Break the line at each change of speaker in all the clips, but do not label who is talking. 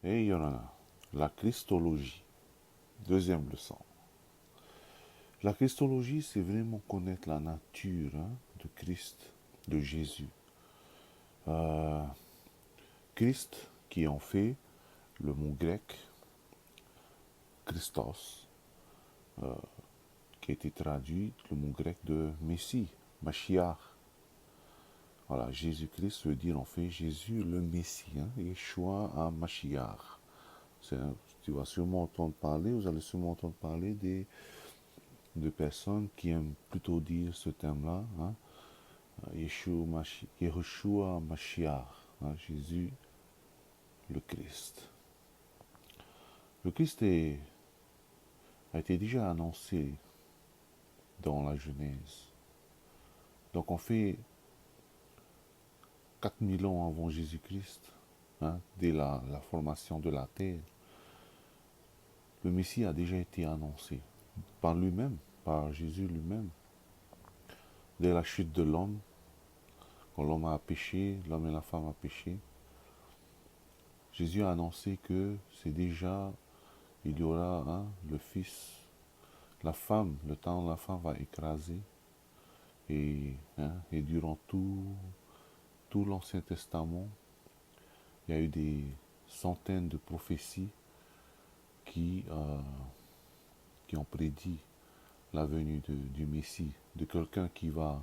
Et il y en a. La Christologie. Deuxième leçon. La Christologie, c'est vraiment connaître la nature de Christ, de Jésus. Euh, Christ, qui en fait le mot grec Christos, qui a été traduit le mot grec de Messie, Mashiach. Voilà, Jésus-Christ veut dire en fait Jésus le Messie, Yeshua à Mashiach. Tu vas sûrement entendre parler, vous allez sûrement entendre parler de personnes qui aiment plutôt dire ce terme-là, Yeshua Mashiach, Jésus le Christ. Le Christ a été déjà annoncé dans la Genèse. Donc on fait 4000 ans avant Jésus-Christ, dès la formation de la terre, le Messie a déjà été annoncé par lui-même, par Jésus lui-même. Dès la chute de l'homme, quand l'homme a péché, l'homme et la femme ont péché, Jésus a annoncé que c'est déjà, il y aura le Fils, la femme, le temps de la femme va écraser. Et durant tout l'Ancien Testament, il y a eu des centaines de prophéties qui, qui ont prédit la venue du Messie, de quelqu'un qui va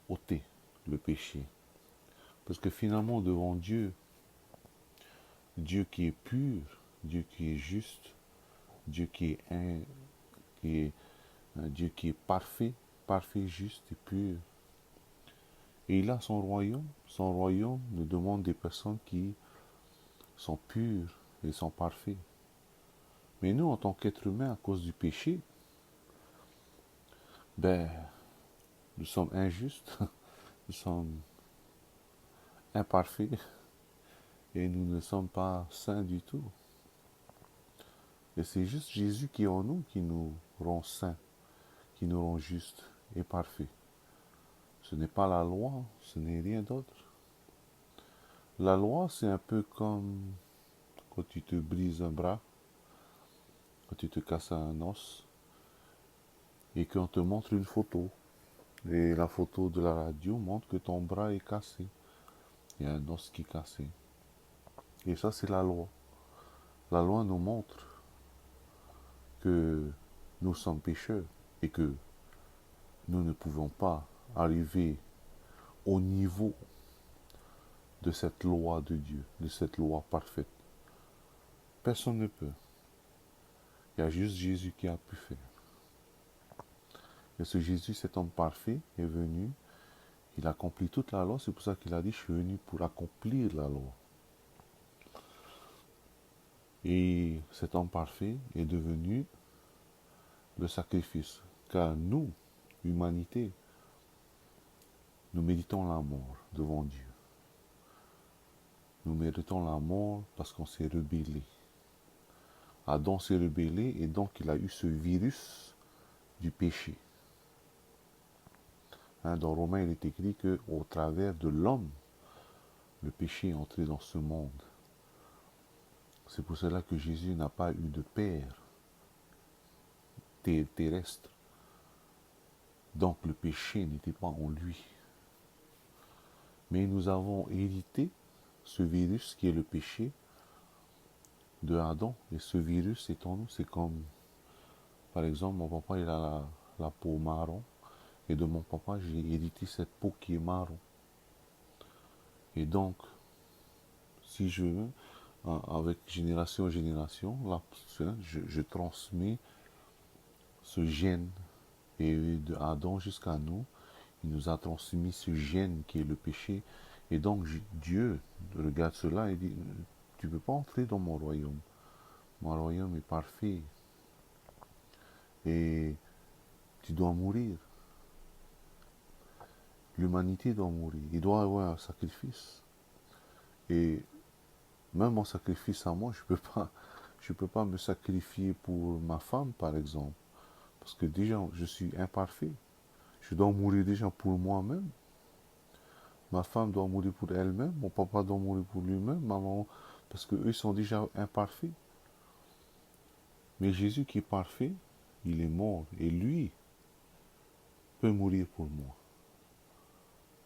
ôter le péché. Parce que finalement, devant Dieu, Dieu qui est pur, Dieu qui est juste, Dieu qui est Dieu qui est parfait, parfait, juste et pur. Et il a son royaume. Son royaume nous demande des personnes qui sont pures et sont parfaits. Mais nous, en tant qu'êtres humains, à cause du péché, ben, nous sommes injustes, nous sommes imparfaits et nous ne sommes pas saints du tout. Et c'est juste Jésus qui est en nous qui nous rend saints, qui nous rend justes et parfaits. Ce n'est pas la loi, ce n'est rien d'autre. La loi, c'est un peu comme quand tu te brises un bras, quand tu te casses un os, et qu'on te montre une photo. Et la photo de la radio montre que ton bras est cassé. Il y a un os qui est cassé. Et ça, c'est la loi. La loi nous montre que nous sommes pécheurs et que nous ne pouvons pas arriver au niveau de cette loi de Dieu, de cette loi parfaite. Personne ne peut. Il y a juste Jésus qui a pu faire. Et ce Jésus, cet homme parfait, est venu, il accomplit toute la loi, c'est pour ça qu'il a dit, je suis venu pour accomplir la loi. Et cet homme parfait est devenu le sacrifice. Car nous, humanité, nous méritons la mort devant Dieu. Nous méritons la mort parce qu'on s'est rebellé. Adam s'est rebellé et donc il a eu ce virus du péché. Dans Romains, il est écrit qu'au travers de l'homme, le péché est entré dans ce monde. C'est pour cela que Jésus n'a pas eu de père terrestre. Donc le péché n'était pas en lui. Mais nous avons hérité ce virus qui est le péché de Adam. Et ce virus est en nous. C'est comme, par exemple, mon papa il a la peau marron. Et de mon papa, j'ai hérité cette peau qui est marron. Et donc, si je veux, avec génération en génération, là, je transmets ce gène. Et de Adam jusqu'à nous, il nous a transmis ce gène qui est le péché. Et donc Dieu regarde cela et dit, tu ne peux pas entrer dans mon royaume. Mon royaume est parfait. Et tu dois mourir. L'humanité doit mourir. Il doit y avoir un sacrifice. Et même en sacrifice à moi, je peux pas me sacrifier pour ma femme, par exemple. Parce que déjà, je suis imparfait. Je dois mourir déjà pour moi-même. Ma femme doit mourir pour elle-même. Mon papa doit mourir pour lui-même. Ma maman parce qu'eux sont déjà imparfaits. Mais Jésus qui est parfait, il est mort, et lui peut mourir pour moi.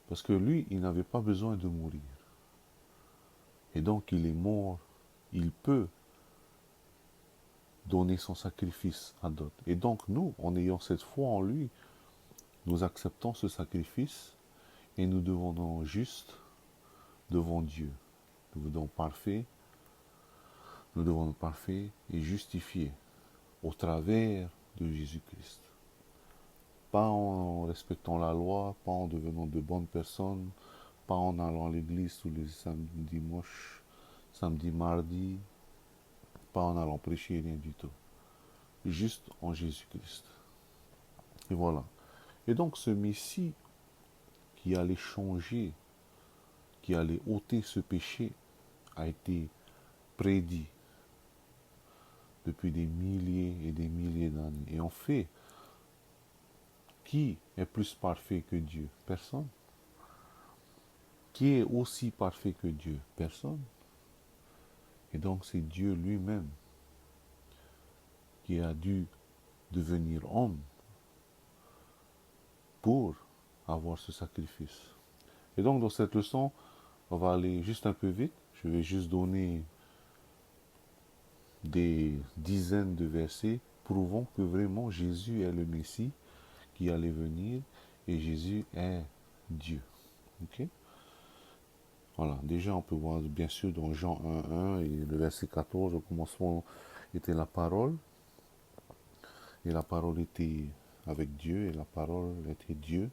Parce que lui, il n'avait pas besoin de mourir. Et donc il est mort, il peut donner son sacrifice à d'autres. Et donc nous, en ayant cette foi en lui, nous acceptons ce sacrifice et nous devenons justes devant Dieu. Nous devenons parfaits, et justifiés au travers de Jésus-Christ. Pas en respectant la loi, pas en devenant de bonnes personnes, pas en allant à l'église tous les samedis, dimanches, samedi, mardi, pas en allant prêcher, rien du tout. Juste en Jésus-Christ. Et voilà. Et donc ce Messie qui allait changer, qui allait ôter ce péché, a été prédit depuis des milliers et des milliers d'années. Et en fait, qui est plus parfait que Dieu? Personne. Qui est aussi parfait que Dieu? Personne. Et donc c'est Dieu lui-même qui a dû devenir homme pour avoir ce sacrifice. Et donc dans cette leçon, on va aller juste un peu vite. Je vais juste donner des dizaines de versets prouvant que vraiment Jésus est le Messie qui allait venir et Jésus est Dieu. Ok? Voilà, déjà on peut voir bien sûr dans Jean 1.1 et le verset 14, au commencement était la parole, et la parole était avec Dieu, et la parole était Dieu.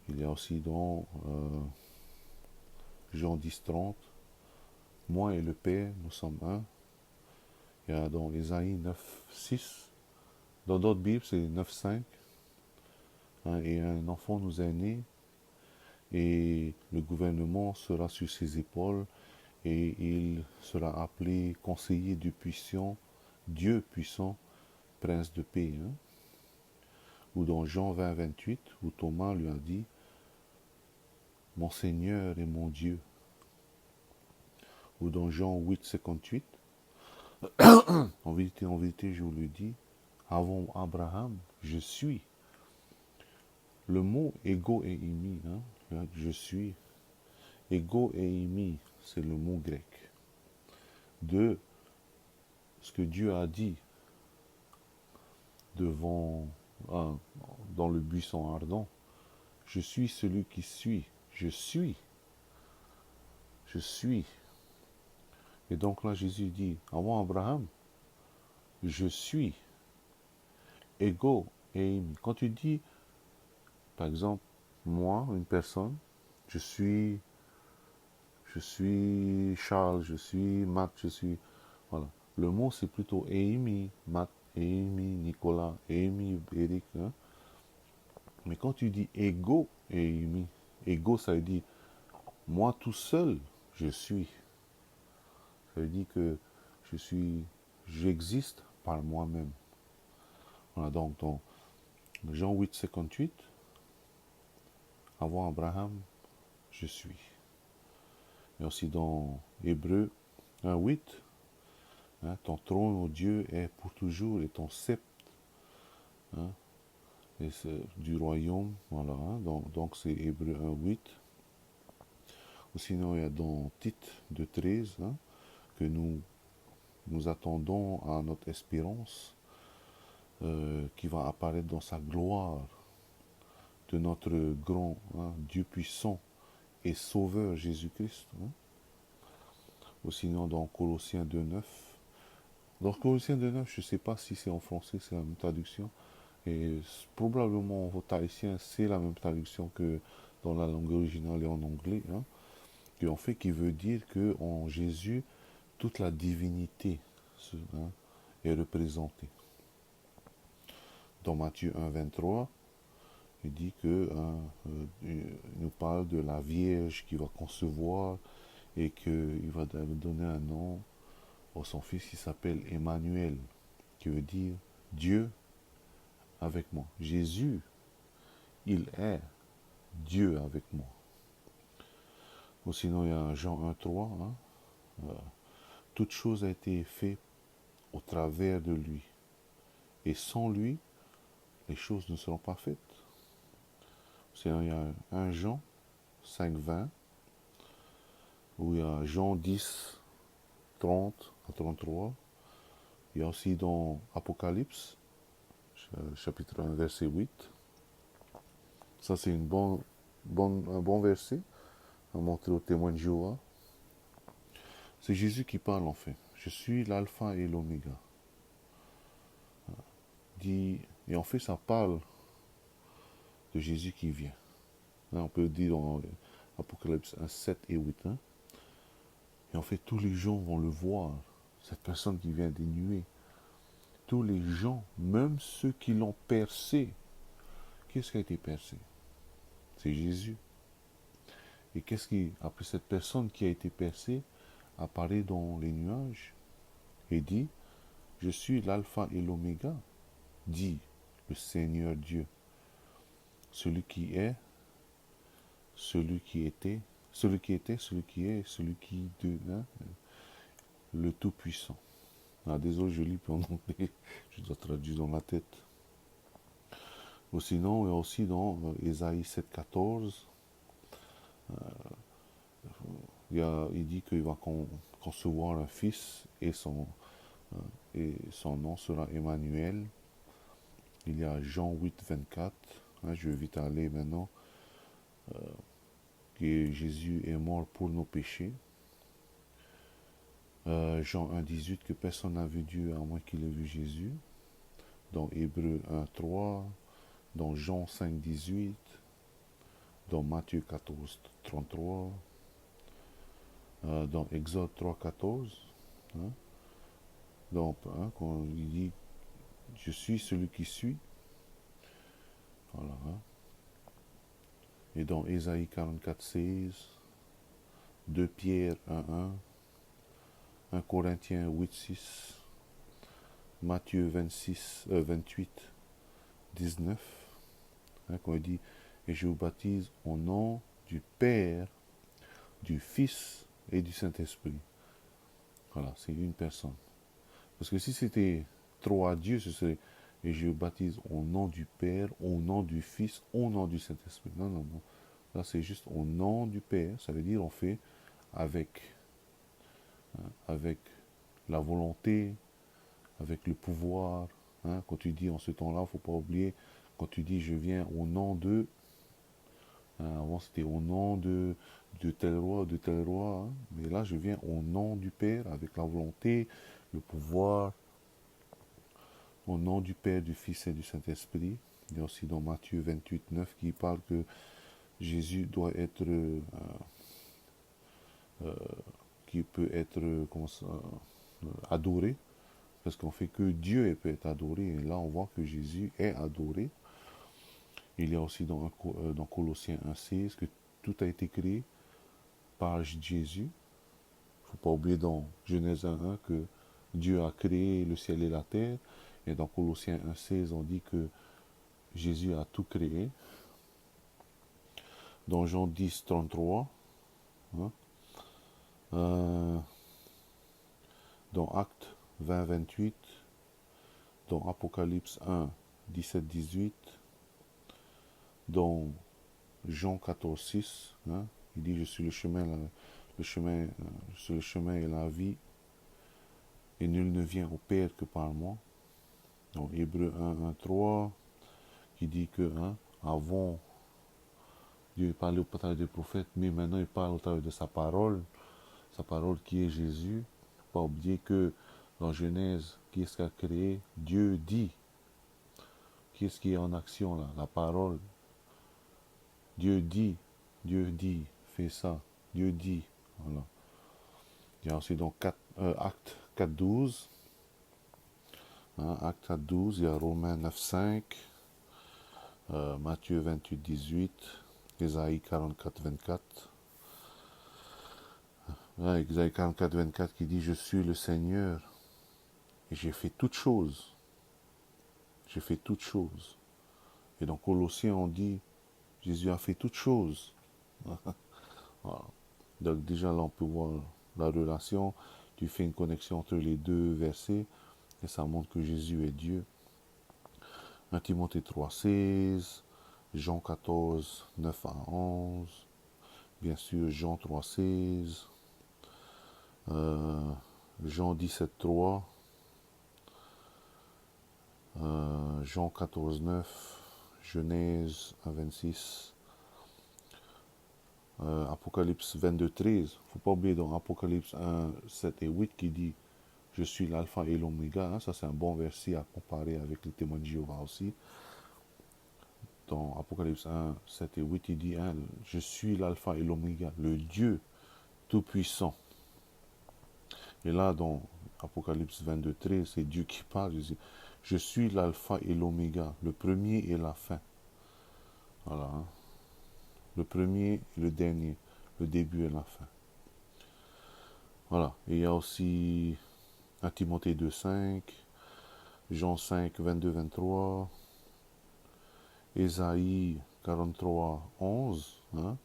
Il y a aussi dans Jean 10.30, moi et le Père, nous sommes un. Il y a dans Ésaïe 9.6, dans d'autres Bibles c'est 9.5, hein, et un enfant nous est né, et le gouvernement sera sur ses épaules, et il sera appelé conseiller du puissant, Dieu puissant, prince de paix. Hein. Ou dans Jean 20.28, où Thomas lui a dit, mon Seigneur et mon Dieu. Ou dans Jean 8.58, en vérité, je vous le dis, avant Abraham, je suis. Le mot ego et imi, hein, je suis. Ego et imi, c'est le mot grec. De ce que Dieu a dit devant, dans le buisson ardent. Je suis celui qui suis. Je suis. Je suis. Et donc là, Jésus dit, avant Abraham, je suis. Ego et imi. Quand tu dis, par exemple, moi, une personne, je suis Charles, je suis Matt, je suis... Voilà. Le mot, c'est plutôt Amy, Matt, Amy, Nicolas, Amy, Eric. Hein. Mais quand tu dis ego et Amy, ego, ça veut dire moi tout seul, je suis. Ça veut dire que j'existe par moi-même. Voilà, donc dans Jean 8.58, avant Abraham, je suis. Et aussi dans Hébreux 1.8, hein, ton trône, ô Dieu, est pour toujours et ton sceptre, hein, et du royaume, voilà, hein, donc c'est Hébreux 1.8. Ou sinon, il y a dans Tite 2.13, hein, que nous attendons à notre espérance qui va apparaître dans sa gloire de notre grand, hein, Dieu puissant et sauveur Jésus-Christ. Hein. Ou sinon dans Colossiens 2.9. Dans Colossiens 2.9, je ne sais pas si c'est en français, c'est la même traduction. Et probablement en votre haïtien, c'est la même traduction que dans la langue originale et en anglais. Hein, qui veut dire que en Jésus, toute la divinité hein, est représentée. Dans Matthieu 1.23, il dit que il nous parle de la Vierge qui va concevoir et qu'il va donner un nom à son fils qui s'appelle Emmanuel, qui veut dire Dieu avec moi. Jésus, il est Dieu avec moi. Ou sinon, il y a Jean 1.3, hein, toute chose a été faite au travers de lui. Et sans lui, les choses ne seront pas faites. Il y a 1 Jean 5,20, où il y a Jean 10, 30 à 33. Il y a aussi dans Apocalypse, chapitre 1, verset 8. Ça, c'est un bon verset à montrer aux témoins de Jéhovah. C'est Jésus qui parle en fait. Je suis l'alpha et l'oméga. Et en fait, ça parle de Jésus qui vient. Là, on peut dire dans Apocalypse 1, 7 et 8. Et en fait, tous les gens vont le voir. Cette personne qui vient des nuées. Tous les gens, même ceux qui l'ont percé. Qu'est-ce qui a été percé? C'est Jésus. Et qu'est-ce qui, après cette personne qui a été percée, apparaît dans les nuages et dit, je suis l'alpha et l'oméga, dit le Seigneur Dieu, celui qui est, celui qui était, celui qui était, celui qui est, celui qui devient, le Tout-Puissant. Ah, désolé, je lis en anglais, je dois traduire dans la tête. Ou sinon, il y a aussi dans Ésaïe 7,14, il dit qu'il va concevoir un fils et son nom sera Emmanuel. Il y a Jean 8,24, je vais vite aller maintenant, que Jésus est mort pour nos péchés. Jean 1,18, que personne n'a vu Dieu à moins qu'il ait vu Jésus. Dans Hébreux 1,3, dans Jean 5,18, dans Matthieu 14,33, dans Exode 3,14, donc, quand il dit je suis celui qui suis, voilà. Et dans Ésaïe 44,16, 2 Pierre 1,1, 1 Corinthiens 8,6, Matthieu 28, 19, quand il dit et je vous baptise au nom du Père, du Fils et du Saint-Esprit. Voilà, c'est une personne. Parce que si c'était trop à Dieu, ce serait et je vous baptise au nom du Père, au nom du Fils, au nom du Saint-Esprit. Non, non, non. Là, c'est juste au nom du Père. Ça veut dire on fait avec la volonté, avec le pouvoir. Quand tu dis en ce temps-là, il ne faut pas oublier, quand tu dis je viens au nom de, avant c'était au nom de tel roi, de tel roi, mais là je viens au nom du Père, avec la volonté, le pouvoir, au nom du Père, du Fils et du Saint-Esprit. Il y a aussi dans Matthieu 28, 9 qui parle que Jésus doit être, qui peut être adoré, parce qu'on fait que Dieu peut être adoré, et là on voit que Jésus est adoré. Il y a aussi dans Colossiens 1,16 que tout a été créé par Jésus. Il ne faut pas oublier dans Genèse 1,1 que Dieu a créé le ciel et la terre, et dans Colossiens 1,16 on dit que Jésus a tout créé. Dans Jean 10, 33, dans Actes 20, 28, dans Apocalypse 1, 17, 18, dans Jean 14, 6, il dit je suis le chemin et la vie, et nul ne vient au Père que par moi. Dans Hébreux 1, 1, 3, qui dit que avant Dieu parlait au travers des prophètes, mais maintenant il parle au travers de sa parole qui est Jésus. Il ne faut pas oublier que dans Genèse, qui est-ce qui a créé? Dieu dit. Qui est-ce qui est en action là? La parole. Dieu dit, fais ça. Dieu dit. Voilà. Il y a aussi dans Acte 4, 12. Acte 4, 12, il y a Romains 9, 5, Matthieu 28, 18, Ésaïe 44, 24. Ésaïe 44, 24 qui dit je suis le Seigneur et j'ai fait toutes choses. J'ai fait toutes choses. Et dans Colossiens on dit Jésus a fait toutes choses. Voilà. Donc déjà là on peut voir la relation tu fais une connexion entre les deux versets et ça montre que Jésus est Dieu. 1 Timothée 3,16, Jean 14, 9 à 11, bien sûr Jean 3,16, Jean 17, 3, Jean 14, 9, Genèse 1, 26, Apocalypse 22, 13. Faut pas oublier dans Apocalypse 1, 7 et 8 qui dit je suis l'alpha et l'oméga. Hein, ça c'est un bon verset à comparer avec les témoins de Jéhovah aussi. Dans Apocalypse 1, 7 et 8, il dit hein, je suis l'alpha et l'oméga, le Dieu tout-puissant. Et là, dans Apocalypse 22, 13, c'est Dieu qui parle. Il dit, je suis l'alpha et l'oméga, le premier et la fin. Voilà. Hein. Le premier et le dernier, le début et la fin. Voilà. Et il y a aussi 1 Timothée 2, 5, Jean 5, 22, 23, Ésaïe 43, 11. Hein.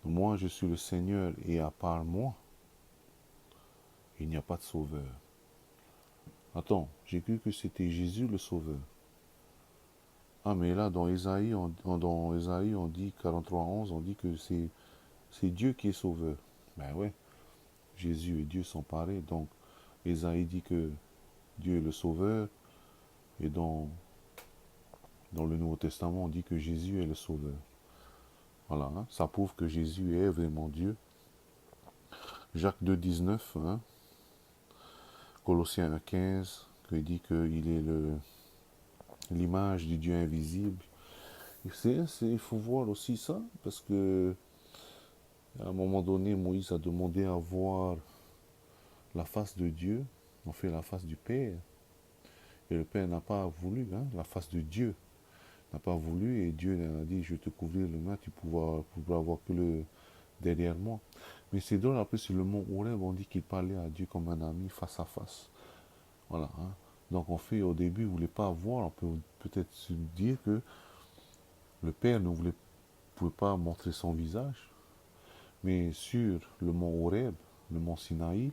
Moi, je suis le Seigneur et à part moi, il n'y a pas de sauveur. Attends, j'ai cru que c'était Jésus le sauveur. Ah, mais là, dans Ésaïe, on dit 43, 11, on dit que c'est Dieu qui est sauveur. Ben ouais, Jésus et Dieu sont pareils. Donc, Ésaïe dit que Dieu est le sauveur. Et dans le Nouveau Testament, on dit que Jésus est le sauveur. Voilà, hein, ça prouve que Jésus est vraiment Dieu. Jacques 2, 19, hein, Colossiens 1, 15, qui dit qu'il est l'image du Dieu invisible. Il faut voir aussi ça, parce que à un moment donné, Moïse a demandé à voir la face de Dieu, on fait la face du Père. Et le Père n'a pas voulu, hein, la face de Dieu n'a pas voulu, et Dieu a dit, je vais te couvrir le main, tu pourras voir que le derrière moi. Mais c'est drôle, après sur le mont Horeb, on dit qu'il parlait à Dieu comme un ami face à face. Voilà. Hein. Donc on fait au début, il ne voulait pas voir, on peut peut-être se dire que le Père ne pouvait pas montrer son visage, mais sur le mont Horeb, le mont Sinaï,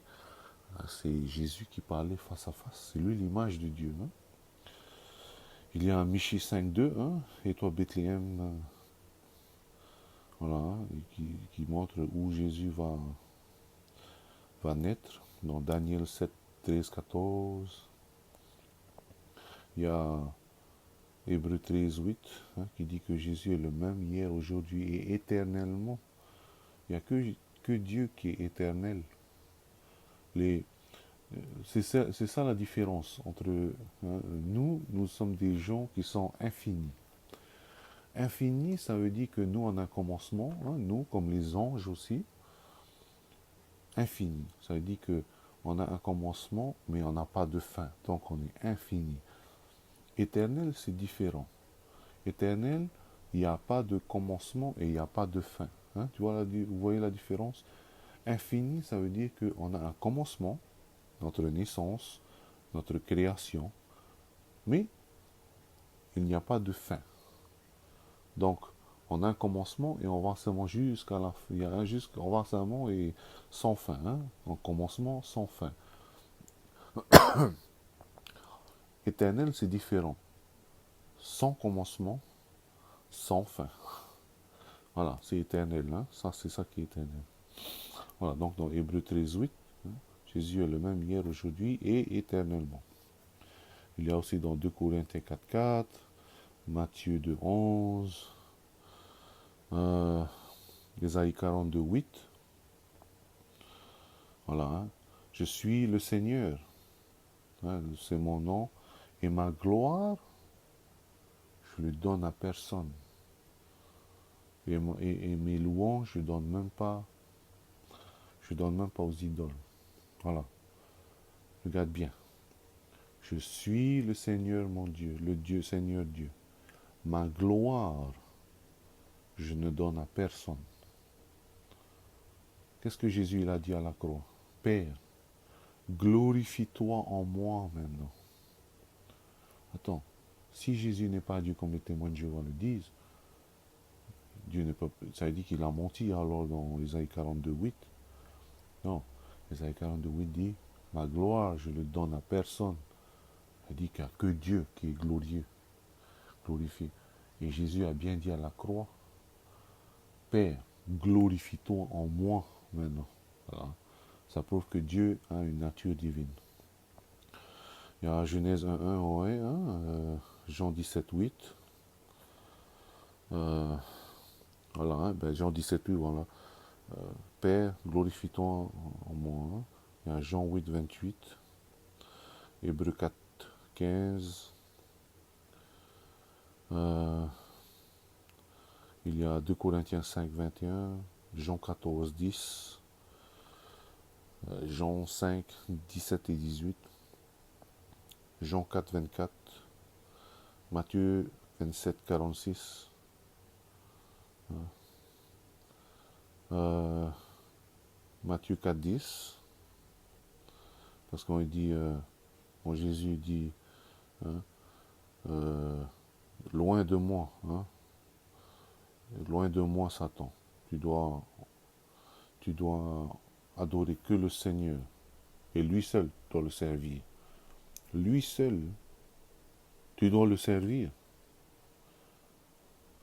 c'est Jésus qui parlait face à face. C'est lui l'image de Dieu. Hein. Il y a un Michée 5.2, hein, et toi Bethléem, voilà, hein, qui montre où Jésus va naître, dans Daniel 7, 13, 14. Il y a Hébreux 13, 8, hein, qui dit que Jésus est le même hier, aujourd'hui et éternellement. Il n'y a que Dieu qui est éternel. C'est ça la différence entre nous sommes des gens qui sont infinis. Infini, ça veut dire que nous, on a un commencement, hein, nous, comme les anges aussi. Infini, ça veut dire que on a un commencement, mais on n'a pas de fin. Donc, on est infini. Éternel, c'est différent. Éternel, il n'y a pas de commencement et il n'y a pas de fin. Hein, vous voyez la différence? Infini, ça veut dire qu'on a un commencement, notre naissance, notre création, mais il n'y a pas de fin. Donc, on a un commencement et on va seulement jusqu'à la fin. Il y a on va seulement et sans fin. Hein? Un commencement sans fin. Éternel, c'est différent. Sans commencement, sans fin. Voilà, c'est éternel. Hein? Ça, c'est ça qui est éternel. Voilà, donc dans Hébreux 13, 8, hein, Jésus est le même hier, aujourd'hui et éternellement. Il y a aussi dans 2 Corinthiens 4, 4, Matthieu 2, 11, Ésaïe 42, 8. Voilà, hein. Je suis le Seigneur, hein, c'est mon nom, et ma gloire, je ne le donne à personne. Et mes louanges, je ne donne même pas aux idoles. Voilà, regarde bien. Je suis le Seigneur mon Dieu, le Dieu, Seigneur Dieu. Ma gloire, je ne donne à personne. Qu'est-ce que Jésus il a dit à la croix? Père, glorifie-toi en moi maintenant. Attends, si Jésus n'est pas Dieu comme les témoins de Jéhovah le disent, Dieu ne peut, ça veut dire qu'il a menti alors dans Ésaïe 42, 8. Non, Ésaïe 42:8 dit, ma gloire, je le donne à personne. Il dit qu'il n'y a que Dieu qui est glorieux, glorifié. Et Jésus a bien dit à la croix, Père, glorifie-toi en moi maintenant. Voilà. Ça prouve que Dieu a une nature divine. Il y a Genèse 1:1, ouais, hein, Jean 17:8. Voilà, hein, ben Jean 17:8, voilà. Père, glorifie-toi en moi. Hein. Il y a Jean 8:28. Hébreux 4:15. Il y a 2 Corinthiens 5:21. Jean 14:10. Jean 5:17 et 18. Jean 4:24. Matthieu 27:46. Matthieu 4:10. Parce qu'on dit, Jésus dit, hein, loin de moi, hein, loin de moi Satan. Tu dois adorer que le Seigneur. Et lui seul doit le servir. Lui seul, tu dois le servir.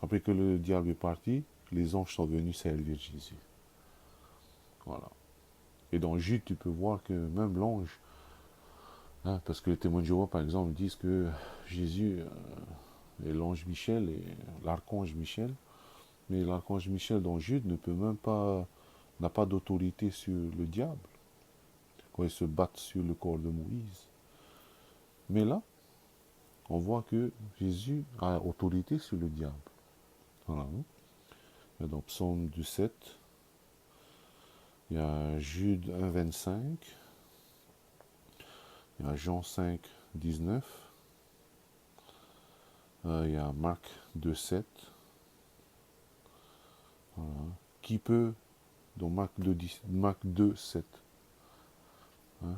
Après que le diable est parti, les anges sont venus servir Jésus. Voilà. Et dans Jude, tu peux voir que même l'ange, hein, parce que les témoins de Jéhovah, par exemple, disent que Jésus est l'ange Michel et l'archange Michel. Mais l'archange Michel dans Jude ne peut même pas, n'a pas d'autorité sur le diable quand ils se battent sur le corps de Moïse. Mais là, on voit que Jésus a autorité sur le diable. Voilà. Il y a dans Psaume 17, il y a Jude 1:25, il y a Jean 5:19, il y a Marc 2:7. Voilà. Qui peut, dans Marc 2:7, hein,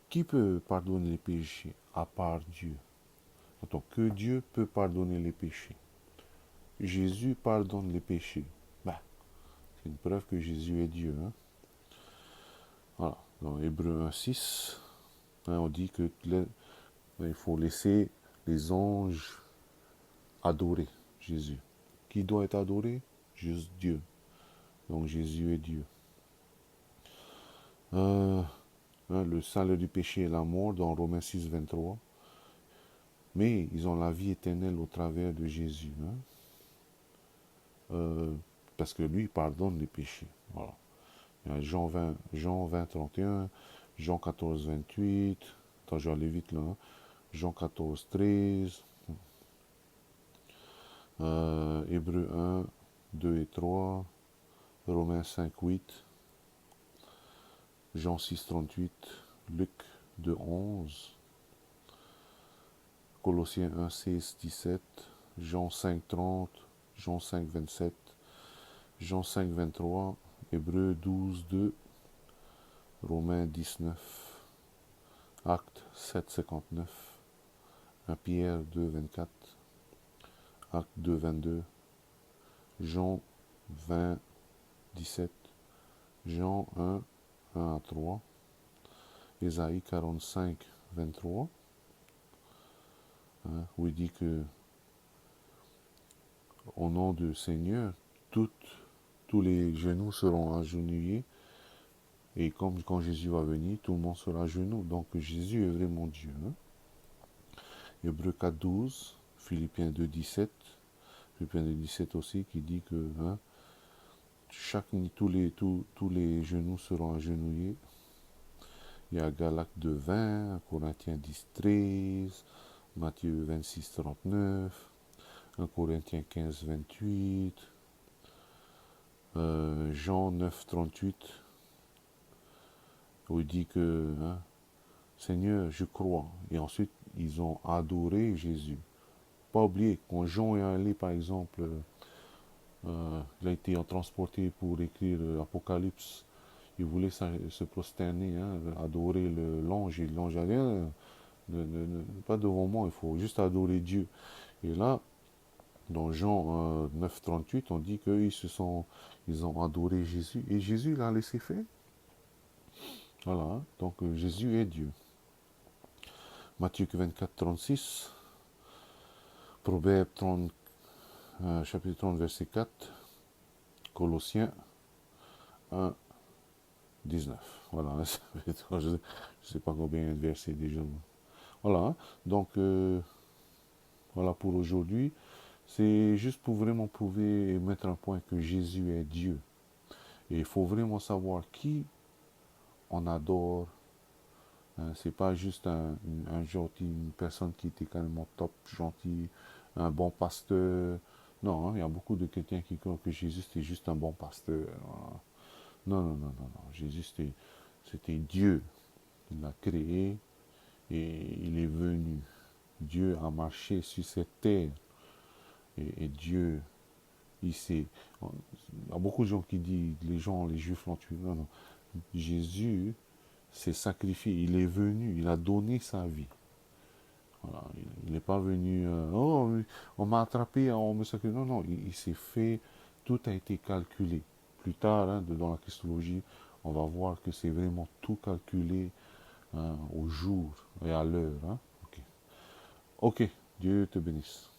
qui peut pardonner les péchés à part Dieu? Donc, que Dieu peut pardonner les péchés. Jésus pardonne les péchés. Ben, c'est une preuve que Jésus est Dieu. Hein. Voilà. Dans Hébreux 1:6, hein, on dit que il faut laisser les anges adorer Jésus. Qui doit être adoré? Juste Dieu. Donc Jésus est Dieu. Hein, le salaire du péché est la mort dans Romains 6:23. Mais ils ont la vie éternelle au travers de Jésus. Hein. Parce que lui pardonne les péchés. Voilà. Il y a Jean 20:31, Jean 14:28. Attends, je vais aller vite là. Hein. Jean 14:13. Hébreux 1, 2 et 3. Romains 5:8. Jean 6:38. Luc 2:11. Colossiens 1:16-17. Jean 5:30. Jean 5:27. Jean 5:23. Hébreux 12:2. Romains 19. Actes 7:59. 1 Pierre 2:24. Actes 2:22. Jean 20:17. Jean 1:1-3. Ésaïe 45:23. Hein, où il dit que au nom du Seigneur, tous les genoux seront agenouillés. Et comme quand Jésus va venir, tout le monde sera à genoux. Donc Jésus est vraiment Dieu. Hein. Hébreux 4:12, Philippiens 2:17, Philippiens 2:17 aussi, qui dit que hein, tous les genoux seront agenouillés. Il y a Galates 2:20, Corinthiens 10:13, Matthieu 26:39, 1 Corinthiens 15:28, Jean 9:38, où il dit que hein, Seigneur, je crois. Et ensuite, ils ont adoré Jésus. Pas oublier, quand Jean est allé, par exemple, il a été transporté pour écrire l'Apocalypse. Il voulait se prosterner, hein, adorer l'ange. Et l'ange a dit, pas devant moi, il faut juste adorer Dieu. Et là, dans Jean 9:38, on dit qu'ils ont adoré Jésus. Et Jésus l'a laissé faire. Voilà, hein. Donc Jésus est Dieu. Matthieu 24, 36, Proverbe 30, chapitre 30, verset 4, Colossiens 1, 19. Voilà, je ne sais pas combien de versets déjà. Voilà, hein. Donc voilà pour aujourd'hui. C'est juste pour vraiment prouver et mettre un point que Jésus est Dieu. Et il faut vraiment savoir qui on adore. Hein. C'est pas juste un gentil, une personne qui était carrément top, gentil, un bon pasteur. Non, hein, il y a beaucoup de chrétiens qui croient que Jésus c'était juste un bon pasteur. Voilà. Non, non, non, non, non. Jésus c'était Dieu. Il l'a créé et il est venu. Dieu a marché sur cette terre. Et Dieu, il sait. Il y a beaucoup de gens qui disent, les juifs l'ont tué. Non, non. Jésus s'est sacrifié. Il est venu. Il a donné sa vie. Voilà. Il n'est pas venu, oh, on m'a attrapé, on me sacrifie. Non, non. Il s'est fait. Tout a été calculé. Plus tard, hein, dans la Christologie, on va voir que c'est vraiment tout calculé, hein, au jour et à l'heure. Hein. Ok. Ok. Dieu te bénisse.